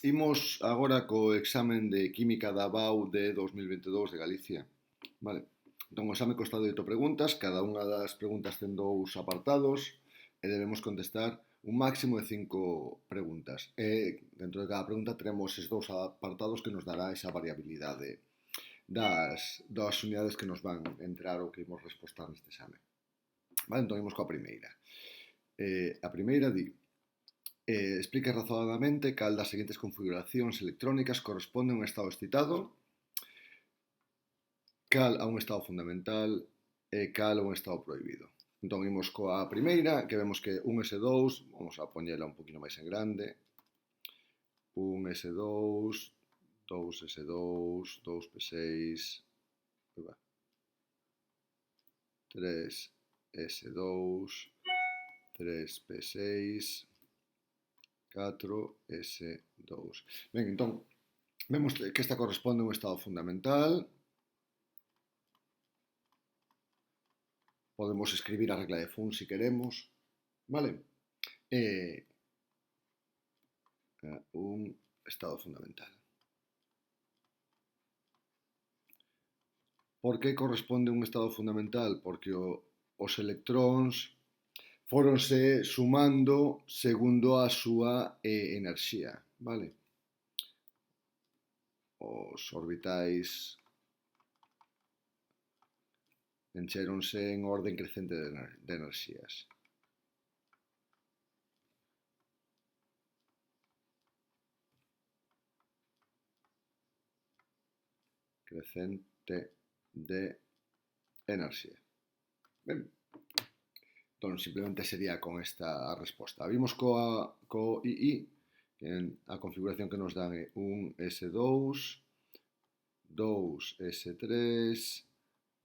Imos agora co examen de Química da BAU de 2022 de Galicia. Vale. Entón, o exame consta de 8 preguntas, cada unha das preguntas ten 2 apartados e debemos contestar un máximo de 5 preguntas. E dentro de cada pregunta teremos esos 2 apartados que nos dará esa variabilidade das unidades que nos van entrar ou que imos respostar neste exame. Vale, entón imos coa primeira. A primeira di: explique razonadamente cal das seguintes configuracións electrónicas corresponde a un estado excitado, cal a un estado fundamental e cal a un estado prohibido. Entón, imos coa primeira, que vemos que un S2, vamos a poñela un poquinho máis en grande, un S2, 2 S2, 2 P6, 3 S2, 3 P6, 4 S2. Ben, entón, vemos que esta corresponde a un estado fundamental. Podemos escribir a regla de Fun si queremos, vale? Un estado fundamental. Por que corresponde un estado fundamental? Porque os electróns fóronse sumando segundo a súa enerxía, vale? Os orbitais encheronse en orden crecente de enerxías. Crecente de enerxía. Ben, entón simplemente sería con esta resposta. Vimos co II, que a configuración que nos dan é un S2, 2 S3,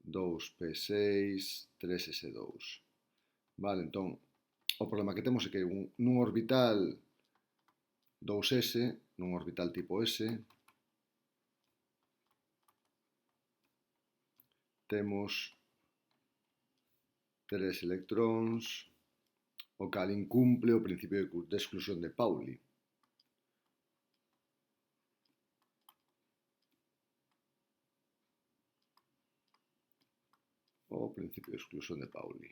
2 P6, 3 S2. Vale, entón, o problema que temos é que nun orbital 2S, nun orbital tipo S, temos 3 electróns, o cal incumple o principio de exclusión de Pauli. O principio de exclusión de Pauli.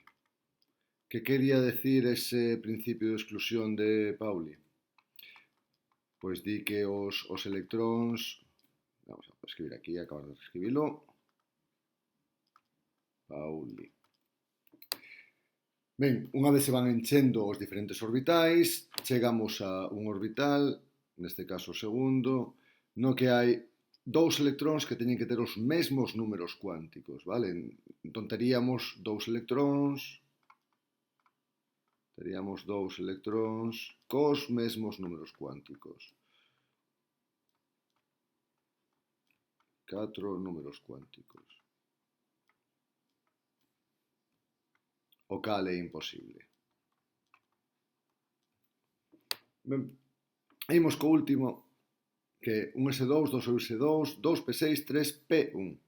Que quería decir ese principio de exclusión de Pauli? Pois di que os electróns, vamos a escribir aquí, acabamos de escribilo, Pauli. Ben, unha vez se van enchendo os diferentes orbitais, chegamos a un orbital, neste caso o segundo, no que hai dous electróns que teñen que ter os mesmos números cuánticos, vale? Entón teríamos dous electróns cos mesmos números cuánticos. 4 números cuánticos. O cal é imposible. Ben, imos co último, que un S2, 2 S2, 2 P6, 3 P1.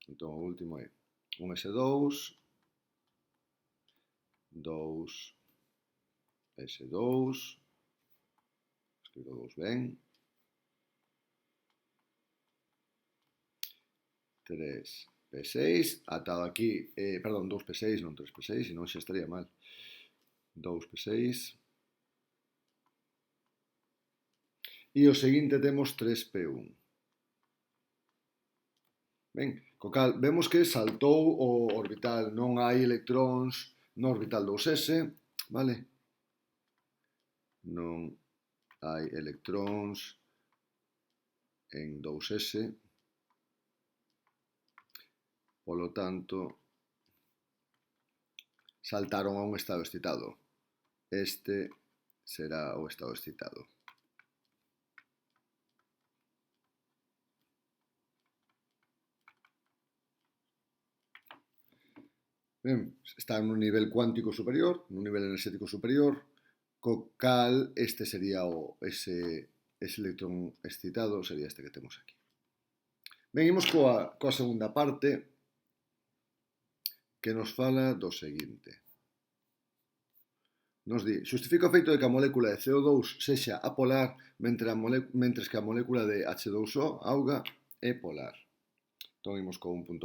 Entón, o último é un S2, 2 S2, escribo 2 ben, 3 P6, atado aquí, perdón, 2 P6, non 3 P6, senón xa estaría mal. 2 P6. E o seguinte temos 3 P1. Ben, co cal, vemos que saltou o orbital, non hai electróns no orbital 2S, vale? Non hai electróns en 2S, polo tanto, saltaron a un estado excitado. Este será o estado excitado. Ben, está nun nivel cuántico superior, nun nivel enerxético superior, co cal este sería ese electrón excitado, sería este que temos aquí. Ben, imos coa segunda parte, que nos fala do seguinte. Nos di, xustifica o feito de que a molécula de CO2 sexa apolar mentres que a molécula de H2O, auga, é polar. Entón, imos co 1.2.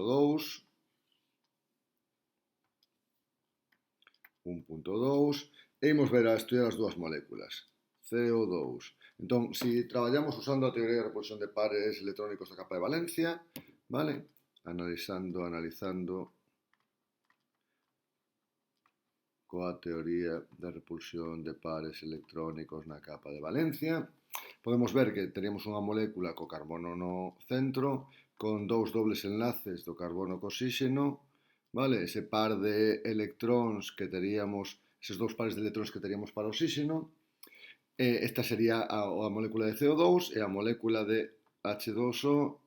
1.2 e imos ver a estudiar as dúas moléculas. CO2. Entón, se traballamos usando a teoría de repulsión de pares electrónicos da capa de valencia, vale? Analizando coa teoría da repulsión de pares electrónicos na capa de valencia, podemos ver que teríamos unha molécula co carbono no centro, con dous dobles enlaces do carbono co oxígeno, vale? Ese par de electróns que teríamos, eses dous pares de electróns que teríamos para o oxígeno, esta sería a molécula de CO2 e a molécula de H2O,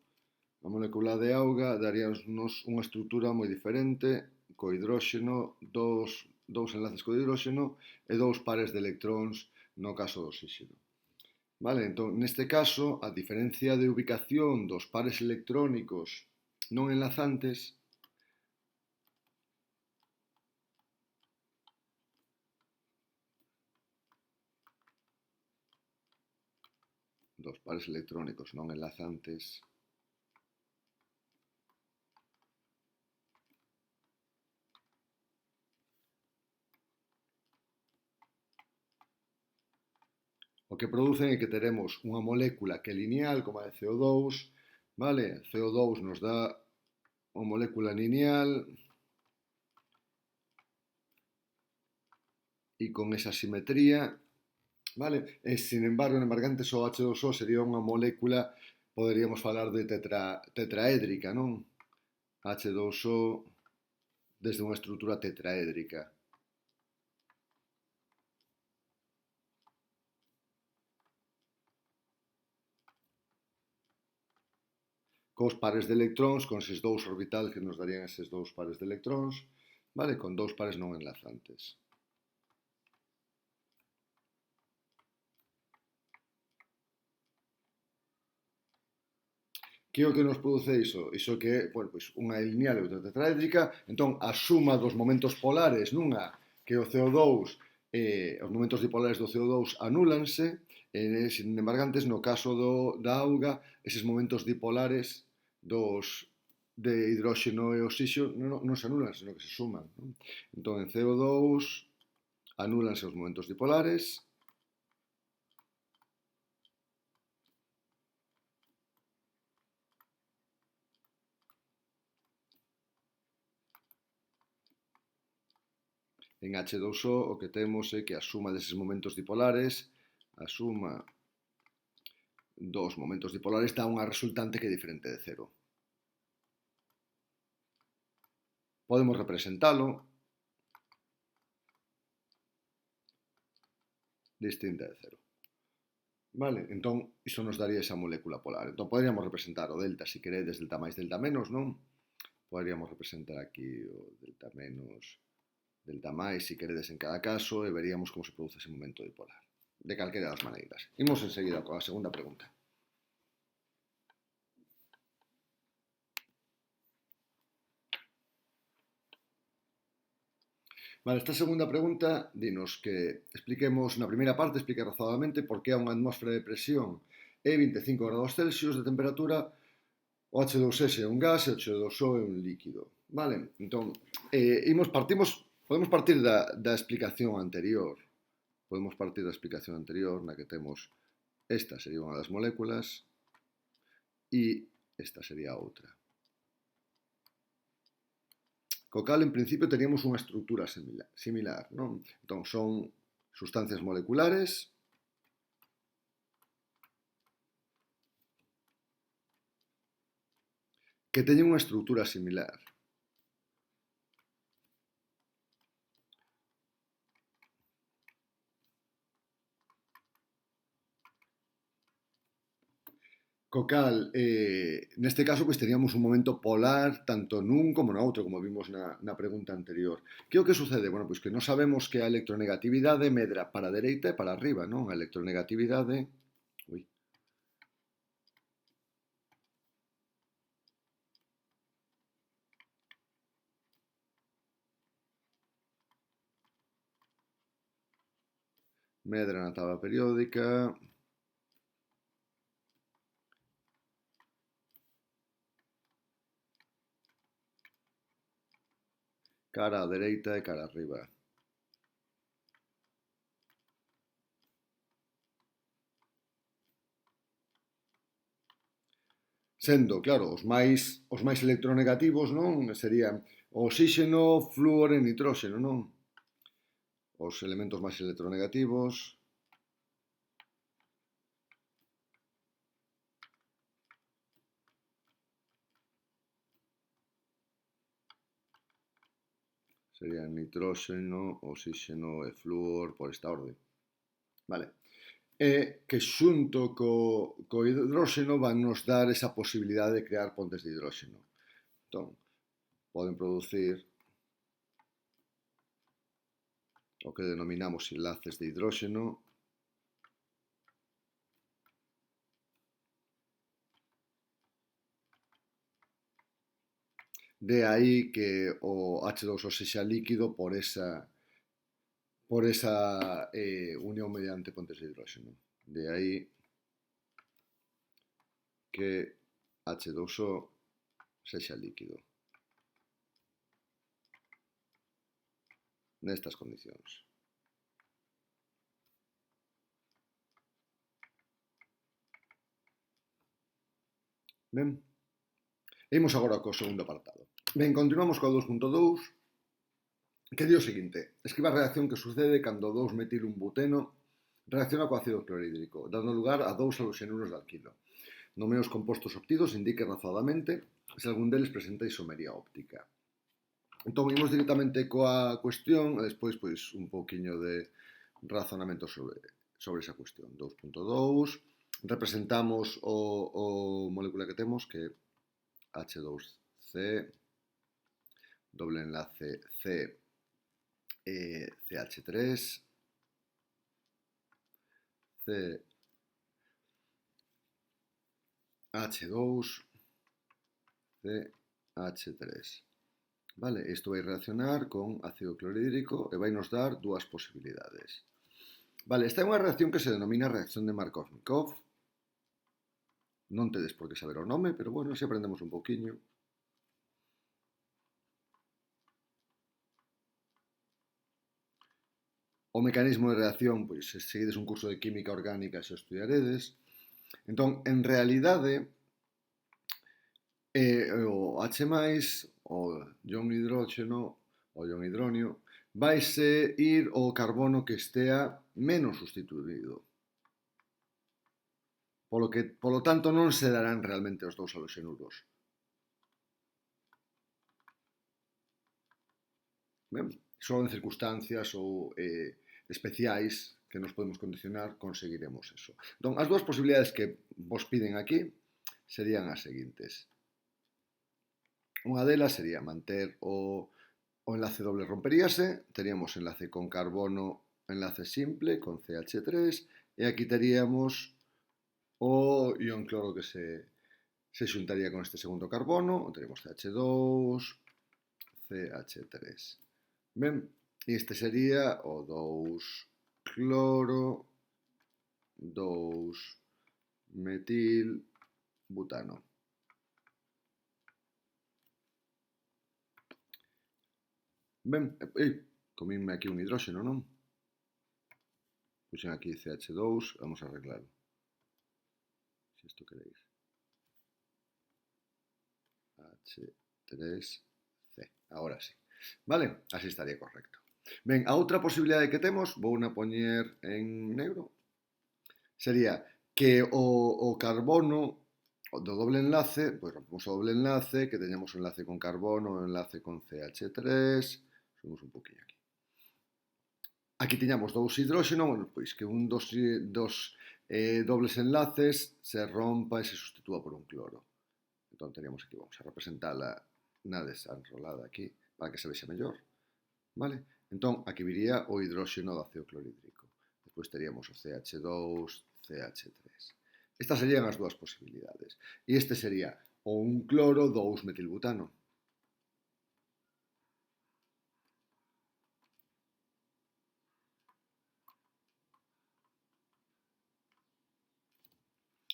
a molécula de auga, daríanos unha estrutura moi diferente, co hidróxeno, dous enlaces co hidróxeno e dous pares de electróns no caso do oxígeno. Vale, entón, neste caso, a diferencia de ubicación dos pares electrónicos non enlazantes dos pares electrónicos non enlazantes o que producen é que teremos unha molécula que é lineal, como a de CO2, vale? CO2 nos dá unha molécula lineal e con esa simetría, vale? E, sin embargo, en embargantes o H2O sería unha molécula, poderíamos falar de tetraédrica, non? H2O desde unha estrutura tetraédrica. Cos pares de electróns, con eses dous orbitales que nos darían eses dous pares de electróns, vale? Con dous pares non enlazantes. Que é o que nos produce iso? Iso que é, bueno, pois unha lineal e outra tetraédrica, entón a suma dos momentos polares nunha que o CO2, os momentos dipolares do CO2 anúlanse, sin embargantes, no caso da auga, eses momentos dipolares dos de hidróxeno e oxígeno non se anulan, senón que se suman. Non? Entón, en CO2 anúlanse os momentos dipolares, en H2O o que temos é que a suma deses momentos dipolares, a suma dos momentos dipolares dá unha resultante que é diferente de cero. Podemos representalo distinta de cero. Vale, entón, iso nos daría esa molécula polar. Entón, poderíamos representar o delta, se queredes, delta máis, delta menos, non? Poderíamos representar aquí o delta menos, delta máis, se queredes en cada caso, e veríamos como se produce ese momento dipolar. De calquera das maneiras. Imos enseguida coa segunda pregunta. Vale, esta segunda pregunta dinos que expliquemos, na primeira parte, explique razonadamente por que a unha atmósfera de presión e 25 grados Celsius de temperatura o H2S é un gas e o H2O é un líquido. Vale, entón, podemos partir da explicación anterior. Podemos partir da explicación anterior na que temos esta sería unha das moléculas e esta sería a outra. Co cal, en principio, teríamos unha estrutura similar, non? Entón, son sustancias moleculares que teñen unha estrutura similar. Co cal, neste caso, pois teríamos un momento polar tanto nun como no outro, como vimos na pregunta anterior. Que é o que sucede? Bueno, pois que non sabemos que a electronegatividade medra para a dereita e para arriba, non? A electronegatividade... Ui, medra na tabla periódica, cara á dereita e cara arriba. Sendo, claro, os máis electronegativos, non? Serían oxígeno, flúor e nitróxeno, non? Os elementos máis electronegativos. Serían nitróxeno, oxígeno e flúor por esta orde. Vale. Que xunto co hidróxeno van nos dar esa posibilidade de crear pontes de hidróxeno. Entón, poden producir o que denominamos enlaces de hidróxeno. De aí que o H2O sexa líquido por esa unión mediante pontes de hidróxeno. De aí que H2O sexa líquido. Nestas condicións. Ben, imos agora co segundo apartado. Ben, continuamos co 2.2, que di o seguinte: escriba a reacción que sucede cando 2-metilbuteno reacciona co ácido clorhídrico, dando lugar a 2 haloxenuros de alquilo. Nomee os compostos obtidos, indique razonadamente se algún deles presenta isomería óptica. Entón, imos directamente coa cuestión e despois, pois, un pouquiño de razonamento sobre esa cuestión. 2.2, representamos o molécula que temos, que é H2C, doble enlace C, CH3, CH2, CH3. Vale, isto vai reaccionar con ácido clorhídrico e vai nos dar dúas posibilidades. Vale, esta é unha reacción que se denomina reacción de Markovnikov. Non tedes por que saber o nome, pero bueno, se aprendemos un pouquiño. O mecanismo de reacción, pois, se seguides un curso de química orgánica xa estudiaredes. Entón, en realidade, o H+, o ion hidróxeno, o ion hidronio, vaise ir o carbono que estea menos sustituído. Polo tanto, non se darán realmente os dous haloxenuros. Ben, só en circunstancias ou especiais que nos podemos condicionar conseguiremos eso. Entón, as dúas posibilidades que vos piden aquí serían as seguintes. Unha delas sería manter o enlace doble romperíase, teríamos enlace con carbono, enlace simple con CH3, e aquí teríamos o ion cloro que se xuntaría con este segundo carbono, teríamos CH2, CH3. Ben, este sería o 2 cloro, 2 metil butano. Ben, comínme aquí un hidróxeno, non? Puxen aquí CH2, vamos a arreglarlo. Se isto queréis. H3C, agora sí. Vale, así estaría correcto. Ben, a outra posibilidade que temos, vou na poñer en negro, sería que o carbono do doble enlace, pois rompemos o doble enlace, que teñamos o enlace con carbono, o enlace con CH3, subimos un poquinho aquí. Aquí tiñamos dous hidróxeno, bueno, pois que un dos dobles enlaces se rompa e se sustitúa por un cloro. Entón teríamos aquí, vamos a representala na desenrolada aquí, para que se vexa mellor. Vale? Entón, aquí viría o hidróxeno do ácido clorhídrico. Despois teríamos o CH2, CH3. Estas serían as dúas posibilidades. E este sería o un cloro 2-metilbutano.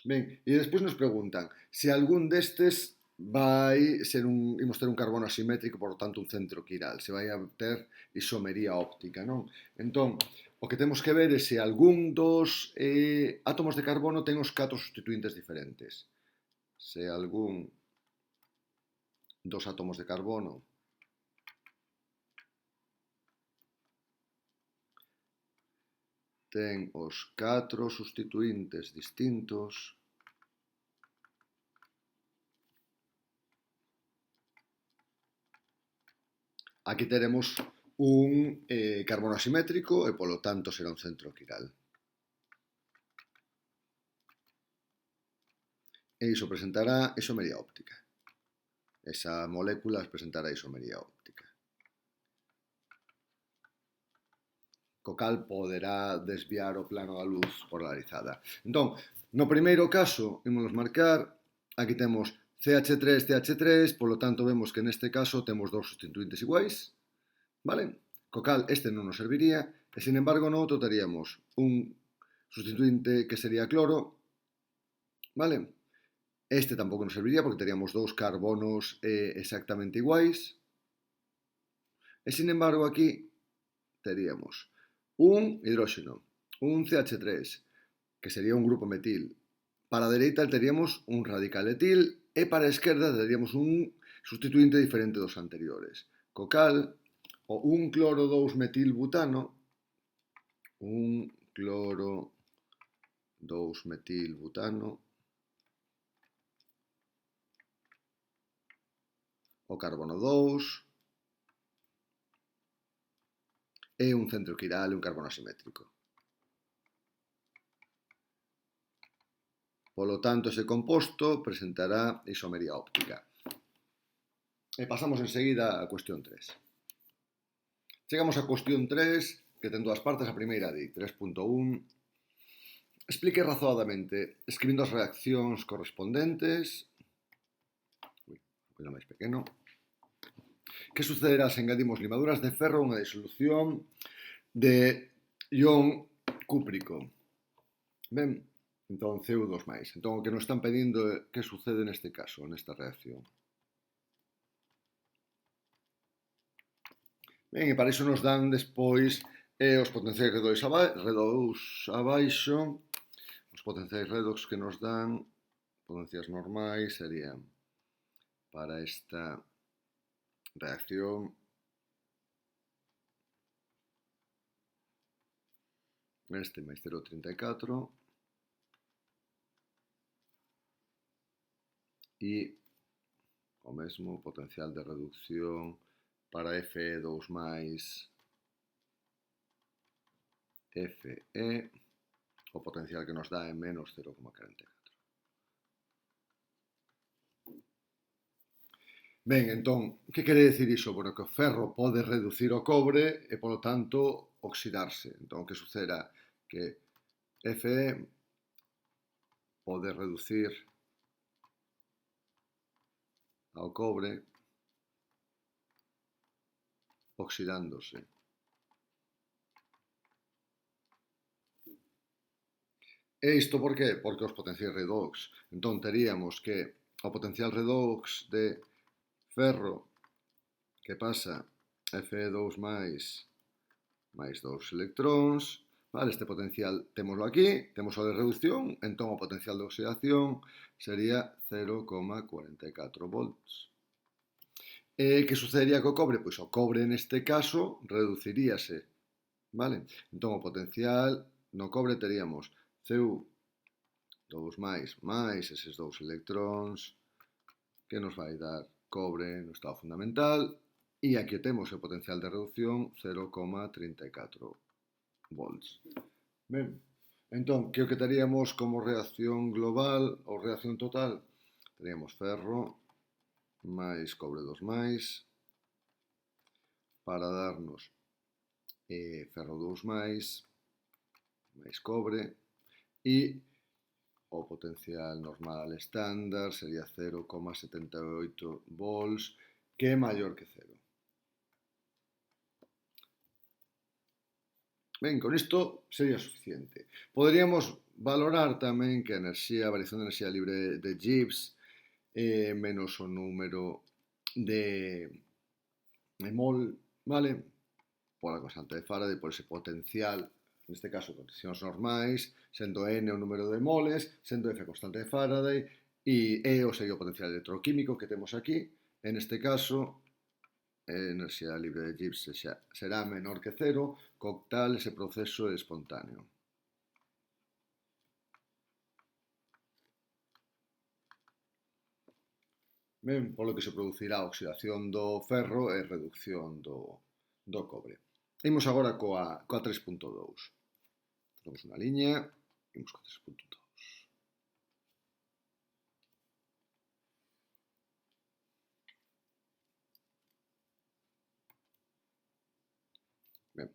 Ben, e despois nos preguntan se algún destes vai ser imos ter un carbono asimétrico, por lo tanto un centro quiral, se vai a ter isomería óptica, non? Entón, o que temos que ver é se algún dos átomos de carbono ten os 4 sustituintes diferentes. Se algún dos átomos de carbono ten os 4 sustituintes distintos, aquí teremos un carbono asimétrico e, polo tanto, será un centro quiral. E iso presentará isomería óptica. Esa molécula presentará isomería óptica. Co cal poderá desviar o plano da luz polarizada. Entón, no primeiro caso, imos marcar, aquí temos CH3, CH3, polo tanto vemos que neste caso temos dous sustituintes iguais, vale? Co cal este non nos serviría, e sin embargo no outro teríamos un sustituinte que sería cloro, vale? Este tampouco nos serviría porque teríamos dous carbonos exactamente iguais, e sin embargo aquí teríamos un hidróxeno, un CH3, que sería un grupo metil. Para a dereita teríamos un radical etil e para a esquerda teríamos un sustituinte diferente dos anteriores. Co cal, o un cloro 2 metil butano, un cloro 2 metil butano, o carbono 2, e un centro quiral e un carbono asimétrico. Polo tanto, ese composto presentará isomería óptica. E pasamos enseguida á cuestión 3. Chegamos á cuestión 3, que ten dúas partes. A primeira di 3.1. Explique razoadamente, escribindo as reaccións correspondentes. Un máis pequeno. Que sucederá se engadimos limaduras de ferro a unha disolución de ión cúprico? Ben, entón CU2+. Entón o que nos están pedindo é que sucede neste caso, nesta reacción. Ben, e para iso nos dan despois os potenciais redox abaixo. Os potenciais redox que nos dan, potencias normais, serían para esta reacción este máis 0,34 e o mesmo potencial de reducción para Fe2 máis Fe, o potencial que nos dá é menos 0,44. Ben, entón, que quere dicir iso? Bueno, que o ferro pode reducir o cobre e, polo tanto, oxidarse. Entón, o que sucederá que Fe pode reducir ao cobre oxidándose. E isto por qué? Porque os potenciais redox. Entón, teríamos que o potencial redox de ferro que pasa Fe2 máis 2 electróns, vale, este potencial temoslo aquí, temos o de reducción, entón o potencial de oxidación sería 0,44 volts. E que sucedería co cobre? Pois o cobre neste caso reduciríase, vale? Entón o potencial no cobre teríamos Cu2 máis eses 2 electróns que nos vai dar cobre no estado fundamental e aquí temos o potencial de reducción 0,34 volts. Ben, entón, que o que teríamos como reacción global ou reacción total? Teríamos ferro máis cobre 2 máis para darnos ferro 2 máis cobre e o potencial normal estándar sería 0,78 volts, que é maior que cero. Ben, con isto sería suficiente. Poderíamos valorar tamén que a enerxía, a variación de enerxía libre de Gibbs menos o número de mol, vale? Pola constante de Faraday, por ese potencial, neste caso condicións normais, sendo n o número de moles, sendo f a constante de Faraday, e E o sería o potencial electroquímico que temos aquí. En este caso, a enerxía libre de Gibbs será menor que cero, co tal ese proceso é espontáneo. Ben, polo que se producirá a oxidación do ferro e reducción do cobre. Imos agora coa 3.2. Temos unha liña, imos coa 3.2. Ben,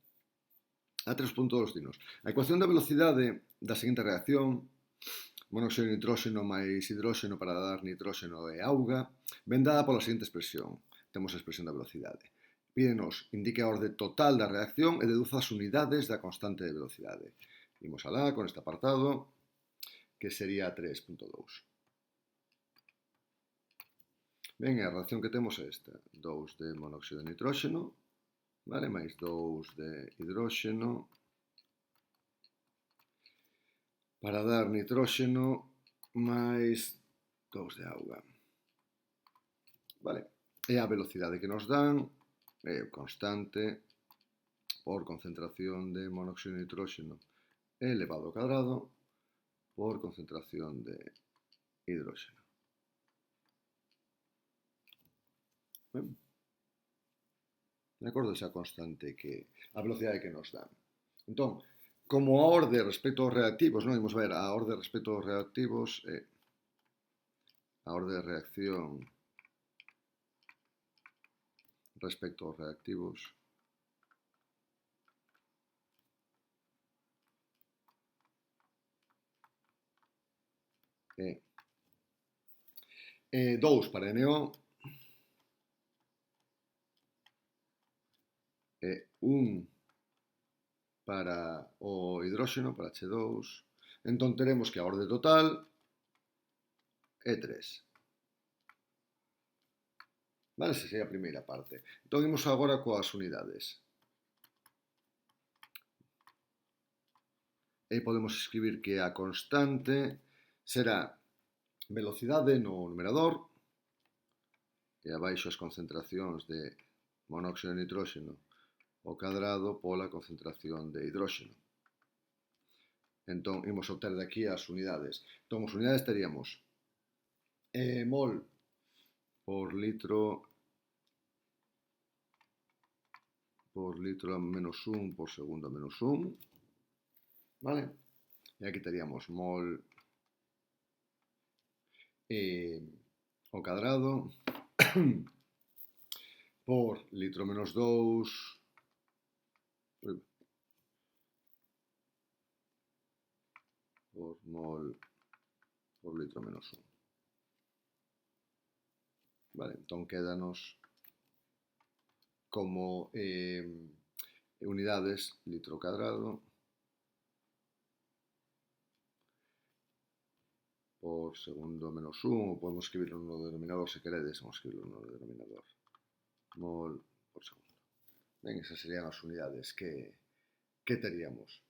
a 3.2 dinos. A ecuación da velocidade da seguinte reacción, monóxido de nitróxeno máis hidróxeno para dar nitróxeno e auga, ven dada pola seguinte expresión. Temos a expresión da velocidade. Pídenos, indique a orde total da reacción e deduza as unidades da constante de velocidade. Imos alá con este apartado, que sería 3.2. Ben, a reacción que temos é esta. 2 de monóxido de nitróxeno, vale, máis 2 de hidróxeno, para dar nitróxeno máis 2 de auga. Vale. E a velocidade que nos dan é constante por concentración de monóxido de nitróxeno elevado ao cuadrado por concentración de hidróxeno. Ben. De acordo esa constante que a velocidade que nos dan. Entón, como a orde respecto aos reactivos, non imos ver a orde respecto aos reactivos a orde de reacción respecto aos reactivos é 2 para NO e 1 para o hidróxeno, para H2. Entón teremos que a orde total é 3. Vale, esa sería a primeira parte. Entón, imos agora coas unidades. E podemos escribir que a constante será velocidade no numerador e abaixo as concentracións de monóxido de nitróxeno ao cadrado pola concentración de hidróxeno. Entón, imos obter de aquí as unidades. Entón, as unidades teríamos mol por litro a menos 1 por segundo a menos 1, vale? E aquí teríamos mol ao cadrado por litro menos 2 por mol por litro menos 1. Vale, entón quédanos como unidades litro ao cadrado por segundo menos 1, ou podemos escribirlo no denominador se queredes, vamos escribirlo no denominador. Mol por segundo. Ben, esas serían as unidades que teríamos.